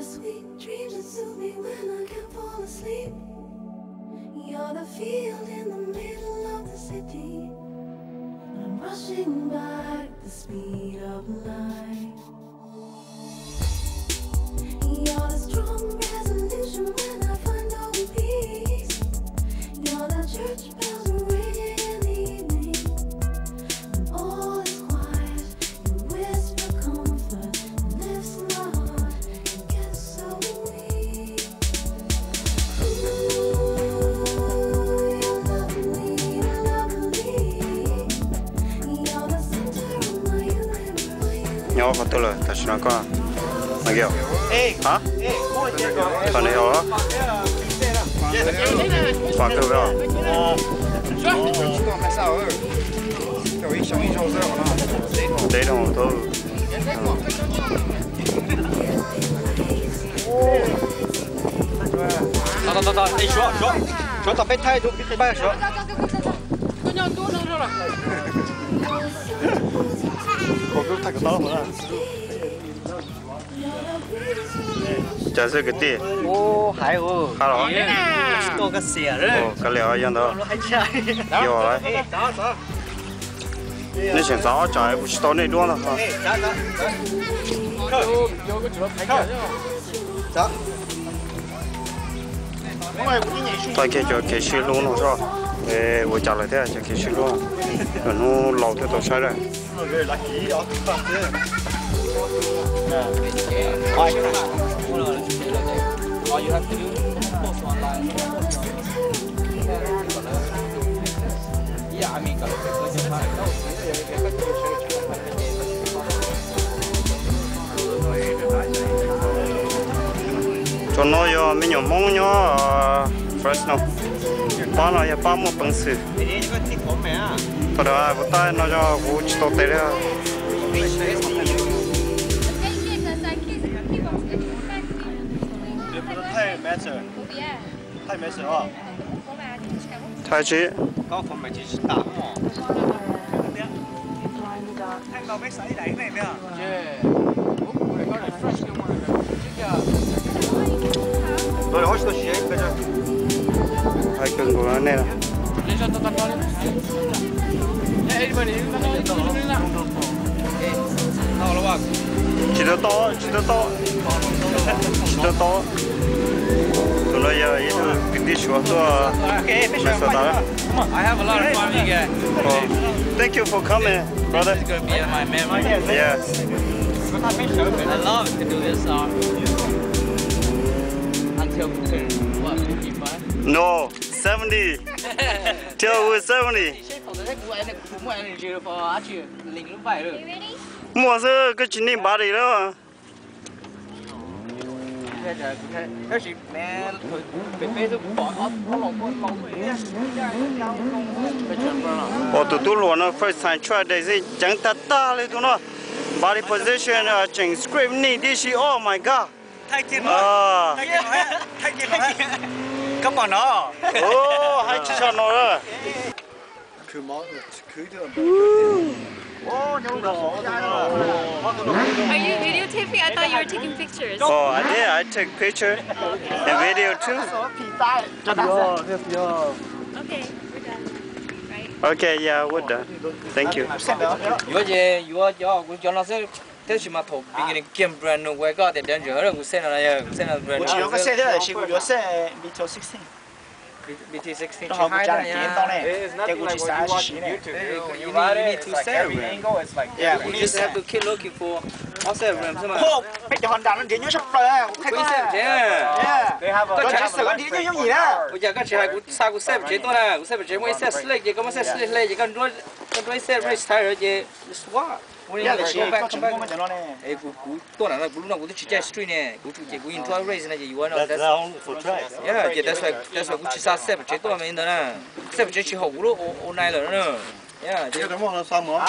the sweet dreams that soothe me when I can't fall asleep. You're the field in the middle of the city. I'm rushing by at the speed of light. You're the strong resolution when I find no peace. You're the church bells ringing in the evening. When all is quiet, you whisper comfort and lifts my heart. It gets so weak. Ooh, you're lovely, you're the center of my universe. Nhỏ có tôi là thật sự nó có mà kiểu hả còn này đó phá cơ đó đấy đâu thôi到，哎，说，到备胎就备吧，说。我给他个刀了。chả sự cái gì ô hay ô hay đó tô cái xẻ đấy cái liệu ăn đó hay chạy nhiều đấy nên xem rõ trái bút to này luôn rồi thôi cái xí luôn rồi sao để tôi trả lại thế cho cái xí luôn rồi nó lâu thế tôi sai rồi All you have to do is post online. Yeah, I mean, cho nó yo mình nhom mong nhо first no ba nó ya ba mo bằng sự thôi đó bữa tay nó cho vụ chỉ tốt đấy太没事啊。太极。高峰没去打嘛。聽到咩洗禮咩咩啊？我哋開始到時嘅啫。太勁過啦呢啦。到了吧？起得多，起得多，起得多。tụi nó giờ ít cái đi xuống tôi mày sao đó I have a lot of fun again. Thank you for coming, brother. It's gonna be my memory. Yes. I love to do this song until what 55. No, 70. Till we're 70. Mua sữa cái chuyện này bà đi đó. Thế chị mẹ bị tôi bỏ nó lồng tụi tôi luôn nó first time try đây gì chẳng ta lấy tụi nó body position chỉnh script này đi chị oh my god thay tiền rồi thay tiền rồi cấp vào nó hay chỉ cho nó đó Are you videotaping? I thought you were taking pictures. Oh, I did. I took picture and video too. Okay, we're done. Right? Okay, yeah, we're done. Thank you. 이거 cho nó sẽ thế chỉ mà thổ beginning game brand new way got the danger hơn cũng sẽ là brand. 我只有个xe thế là chỉ có xe Beetle 16. BT16 Đó không trả tiền tao này, cái của chị xã chỉ này. You need two set RAM. Yeah, You just have to keep looking for all set RAM thôi mà. Không, bây giờ hoàn toàn nó điện nhớ sắp rồi, thấy có. Yeah. Có chỉ sử dụng điện nhớ gì đó. Bây giờ các chị hãy cũng sao cũng set chế tôi là cũng set chế mỗi set select gì có mấy set select này chỉ cần đôi set restyle rồi gì swap. Yeah, là chỉ có chúng không cho nó này. Ê, tôi nói là lúc nào cũng chỉ chơi street này, cũng chỉ win twice race này chỉ want. That's all for try. Yeah, that's why cũng chỉ sao set chế tôi mà nên đó set chế chỉ hậu lúc online rồi nữa. Yeah, Cái đó là sao mà?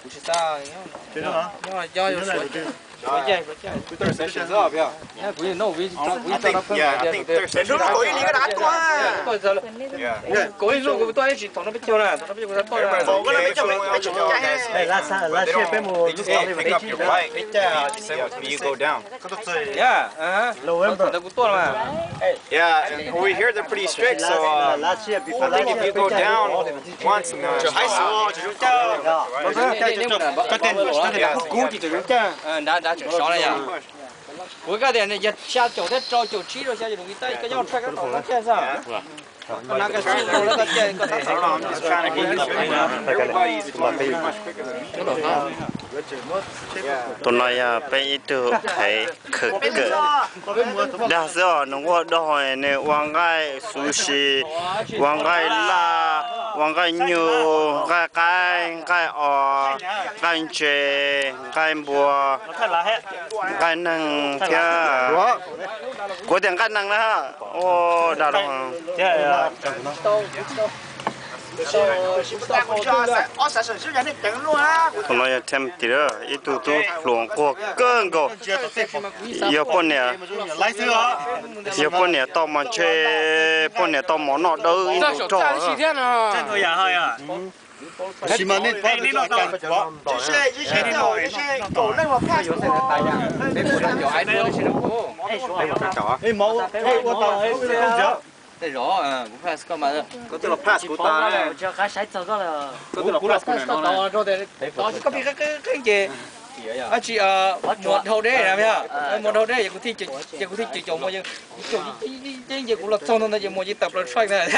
Cũng chỉ sao, Thế đó hả? Nhưng mà do Thursday is up, yeah. Yeah, we know we I think Thursday. Lúc đó đi cái đá to. Yeah. có ý lúc tôi chỉ thằng nó biết chơi này, thằng nó biết tôi tôi là. Bộ cái nó biết chơi mấy chục cái. They just pick up your bike and say with me, you go down. Yeah, November. Nó cũng tốt mà. Yeah, and over here they're pretty strict, so I think if you go down once in high school, đã chuyển xóa này à? Với cái đèn này giật xa chỗ thế cho chỗ trí rồi xa chỗ người ta cái nhau track nó nó chơi sao? Nó cái gì nó cái chơi có thể. just trying to get everybody's much quicker. Tụi này bây giờ thấy cực cực. Đã giờ nó qua đòi này hoàng gai sushi, hoàng gai la, hoàng gai nhiều, gai gai chè, gai bùa, gai năng kia. Có tiếng gai năng đó. Ô, đã rồi. Tụi nó thêm tí nữa, ít tụi luồng qua cơn go. Giờ bọn nè, giờ bọn nè tao mà chơi, bọn nè tao món nọ đâu, ít tụi trò. Chỉ mà nên phải đi nó đâu. Đây rõ cũng phải có mà Có tức là pass của ta đấy. cho cái sải cho đó là Có tức là pass của này nó này. đó có biết cái gì à chị một hậu đấy làm nhá một hậu đấy cũng thi chỉ chồng mà nhưng cũng là thông nó chỉ một tập là strike này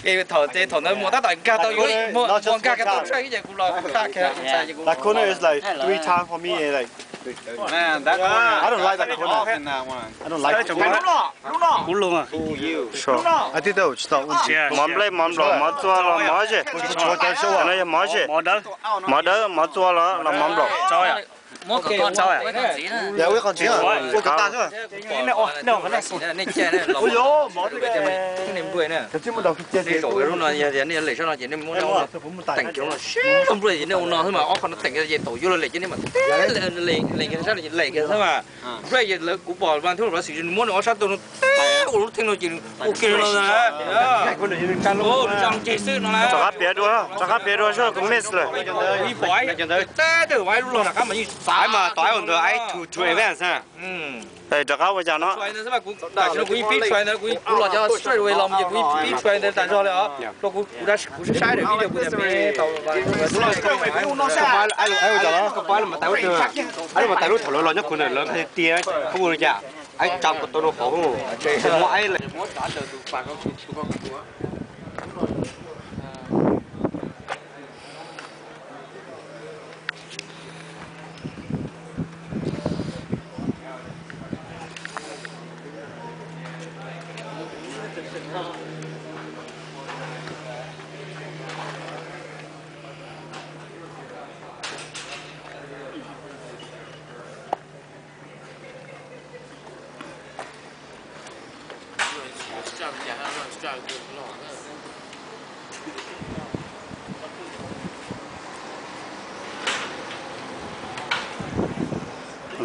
cái thầu nó một tác cao tao một cao cái tao strike cái cũng là khác That corner is like 3 times for me. Like Man, that one. I don't like that corner. In that one. I don't like it. Cú luôn à? Who you? Sure. I did that. Just that one. Món lấy món lẩu, món chua là món gì? Cái này là món gì? Món đỡ, món chua là món lẩu. một cái con cháu à Yeah, we can do it. We can dance. này chơi này Ôi yo, món cái niềm vui nè Cái chim đầu kia đi rồi lúc nào giờ này lấy cho nó chỉ nên muốn nó tỉnh kiểu là không rồi chỉ nên nó thôi mà ó còn nó tỉnh cái gì tổ vô lấy cho nên mà lấy cái sao là lấy cái thôi mà rồi giờ là cũng bỏ van thuốc nó sử dụng muốn nó sát tôi nó ủa听到chuyện ok rồi nè ô trong chế sư nó là Cho các bé đua cho cũng miss rồi. đi bói té từ bói luôn là các bạn như Phải mà tối còn được ai to events ha. Đây cho các bây giờ nó. xoay nó mà cũng đại nó cũng biết xoay nó cũng là cho straight away làm gì cũng biết xoay nó tại sao lại nó cũng đã cũng sai được video của em tàu và Ai cho nó có phải là mà tại lúc ai mà tại lúc thổi lo nhất con này lớn hay tia không có gì. Ai chăm của tôi nó khổ không? Mọi ai là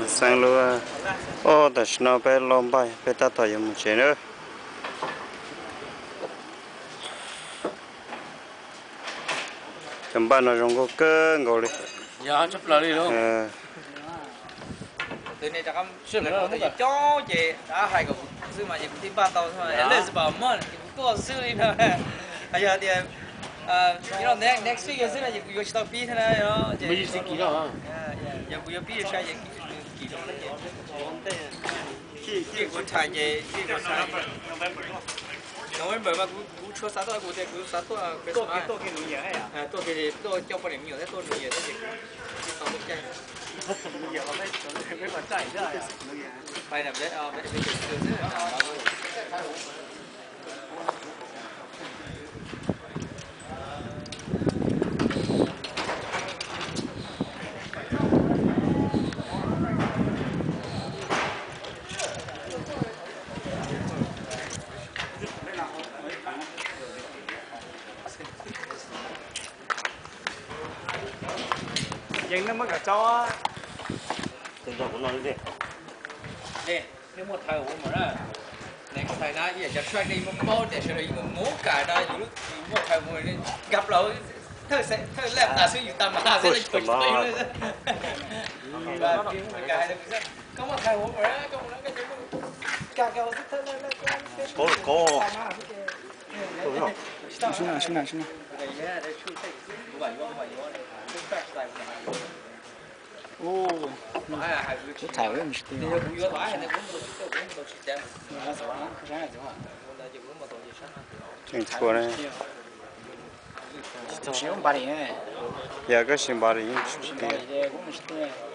sang luôn. Ô, tại sao bé lom bay, bé ta tỏi một chế nữa. Chấm ban nó trong có cơ ngồi đi. dạ chấp lời đi luôn từ này chắc em sửa lại nó cho chị đã hai cái sư mà chị cũng tìm ba tàu thôi mà lên bảo mơn cũng có sư đi nữa bây giờ thì you know next week sư là chị cũng vô stop thế này đó chị mới xin kỹ đó giờ cũng vô biết sai chị kỹ đó là chị cũng thay chị cũng thay November mà cũng chưa sát tôi cũng thế cũng sát tôi tôi cái nuôi nhẹ à tôi cho phần điểm nhiều thế tôi nuôi nhẹ thế chị tao được chơi phải làm đấy phải 影那么个早啊？真的不能的。네, nếu một thằng uống mà next time na giờ cho track đi một bao để cho nó một cái đó những một thằng uống gặp lâu thơ làm ta sử dụng tầm ta sẽ là chụp lên và tiếng một cái là có một thằng uống mà có một cái cả cái thơ lên có xuống nào 오, 잘 외우시대.挺错的。시험 발이. 야, 그 신발이 좀 이제 공부 시대.